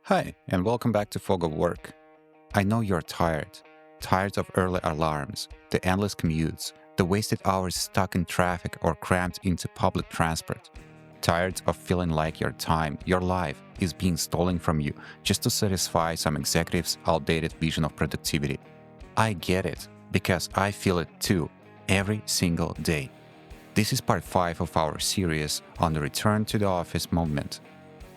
Hi, and welcome back to Fog of Work. I know you're tired of early alarms, the endless commutes, the wasted hours stuck in traffic or crammed into public transport. Tired of feeling like your time, your life, is being stolen from you just to satisfy some executive's outdated vision of productivity. I get it, because I feel it too, every single day. This is part 5 of our series on the return to the office movement.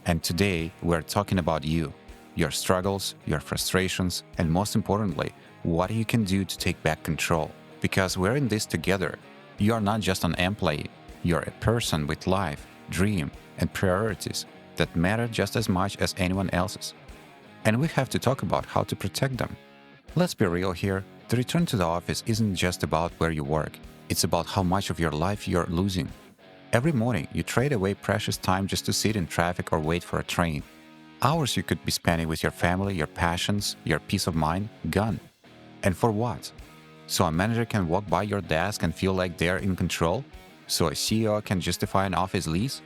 And today, we're talking about you, your struggles, your frustrations, and most importantly, what you can do to take back control. Because we're in this together. You are not just an employee, you're a person with life, dream, and priorities that matter just as much as anyone else's. And we have to talk about how to protect them. Let's be real here, the return to the office isn't just about where you work, it's about how much of your life you're losing. Every morning, you trade away precious time just to sit in traffic or wait for a train. Hours you could be spending with your family, your passions, your peace of mind, gone. And for what? So a manager can walk by your desk and feel like they're in control? So a CEO can justify an office lease?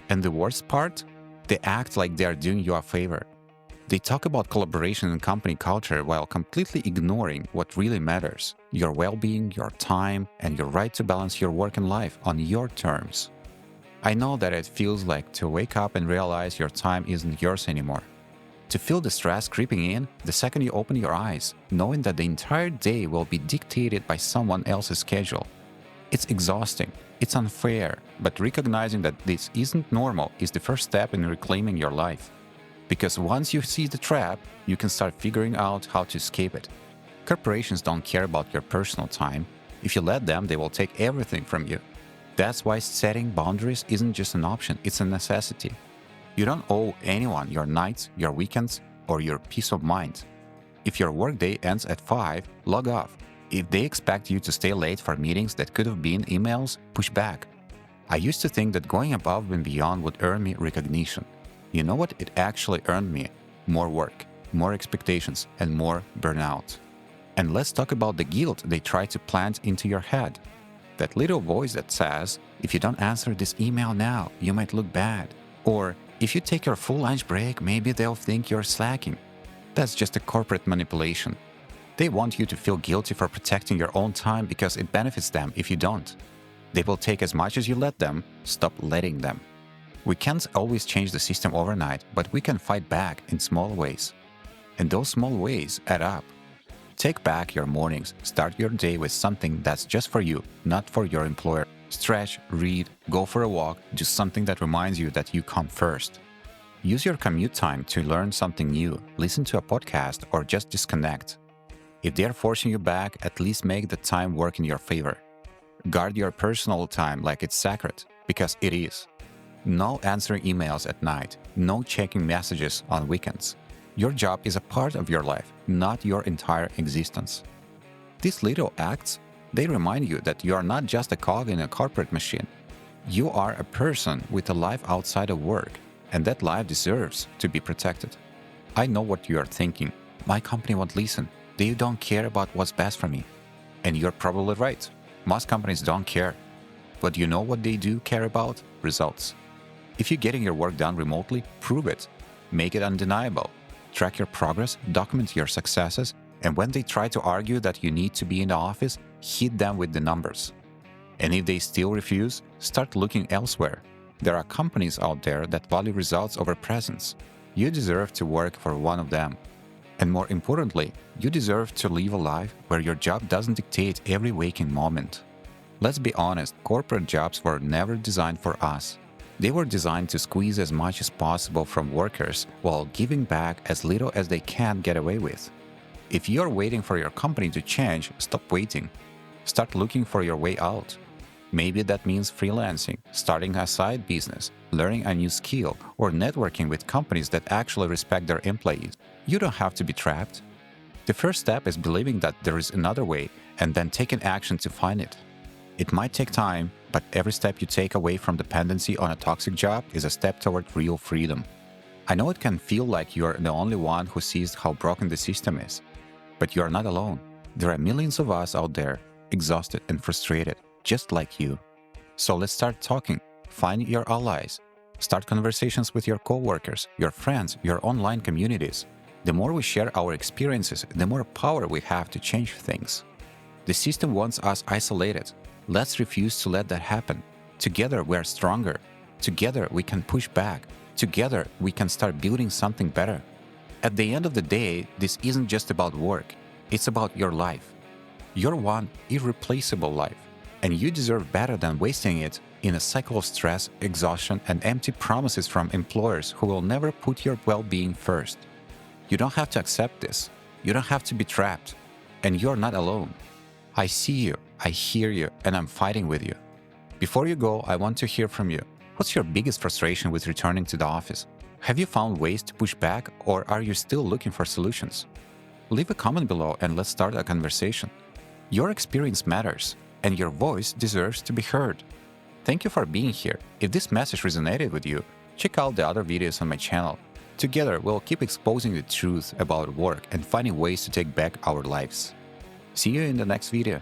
And the worst part? They act like they're doing you a favor. They talk about collaboration and company culture while completely ignoring what really matters: your well-being, your time, and your right to balance your work and life on your terms. I know that it feels like to wake up and realize your time isn't yours anymore. To feel the stress creeping in the second you open your eyes, knowing that the entire day will be dictated by someone else's schedule. It's exhausting, it's unfair, but recognizing that this isn't normal is the first step in reclaiming your life. Because once you see the trap, you can start figuring out how to escape it. Corporations don't care about your personal time. If you let them, they will take everything from you. That's why setting boundaries isn't just an option, it's a necessity. You don't owe anyone your nights, your weekends, or your peace of mind. If your workday ends at 5, log off. If they expect you to stay late for meetings that could have been emails, push back. I used to think that going above and beyond would earn me recognition. You know what it actually earned me? More work, more expectations, and more burnout. And let's talk about the guilt they try to plant into your head. That little voice that says, if you don't answer this email now, you might look bad. Or, if you take your full lunch break, maybe they'll think you're slacking. That's just a corporate manipulation. They want you to feel guilty for protecting your own time because it benefits them if you don't. They will take as much as you let them, stop letting them. We can't always change the system overnight, but we can fight back in small ways. And those small ways add up. Take back your mornings, start your day with something that's just for you, not for your employer. Stretch, read, go for a walk, do something that reminds you that you come first. Use your commute time to learn something new, listen to a podcast, or just disconnect. If they're forcing you back, at least make the time work in your favor. Guard your personal time like it's sacred, because it is. No answering emails at night, no checking messages on weekends. Your job is a part of your life, not your entire existence. These little acts, they remind you that you are not just a cog in a corporate machine. You are a person with a life outside of work, and that life deserves to be protected. I know what you are thinking. My company won't listen. They don't care about what's best for me. And you're probably right. Most companies don't care. But you know what they do care about? Results. If you're getting your work done remotely, prove it. Make it undeniable. Track your progress, document your successes, and when they try to argue that you need to be in the office, hit them with the numbers. And if they still refuse, start looking elsewhere. There are companies out there that value results over presence. You deserve to work for one of them. And more importantly, you deserve to live a life where your job doesn't dictate every waking moment. Let's be honest, corporate jobs were never designed for us. They were designed to squeeze as much as possible from workers while giving back as little as they can get away with. If you're waiting for your company to change, stop waiting. Start looking for your way out. Maybe that means freelancing, starting a side business, learning a new skill, or networking with companies that actually respect their employees. You don't have to be trapped. The first step is believing that there is another way and then taking action to find it. It might take time, but every step you take away from dependency on a toxic job is a step toward real freedom. I know it can feel like you're the only one who sees how broken the system is, but you're not alone. There are millions of us out there, exhausted and frustrated, just like you. So let's start talking. Find your allies. Start conversations with your coworkers, your friends, your online communities. The more we share our experiences, the more power we have to change things. The system wants us isolated. Let's refuse to let that happen. Together we are stronger. Together we can push back. Together we can start building something better. At the end of the day, this isn't just about work. It's about your life. Your one irreplaceable life. And you deserve better than wasting it in a cycle of stress, exhaustion, and empty promises from employers who will never put your well-being first. You don't have to accept this. You don't have to be trapped. And you're not alone. I see you, I hear you, and I'm fighting with you. Before you go, I want to hear from you. What's your biggest frustration with returning to the office? Have you found ways to push back, or are you still looking for solutions? Leave a comment below and let's start a conversation. Your experience matters, and your voice deserves to be heard. Thank you for being here. If this message resonated with you, check out the other videos on my channel. Together, we'll keep exposing the truth about work and finding ways to take back our lives. See you in the next video.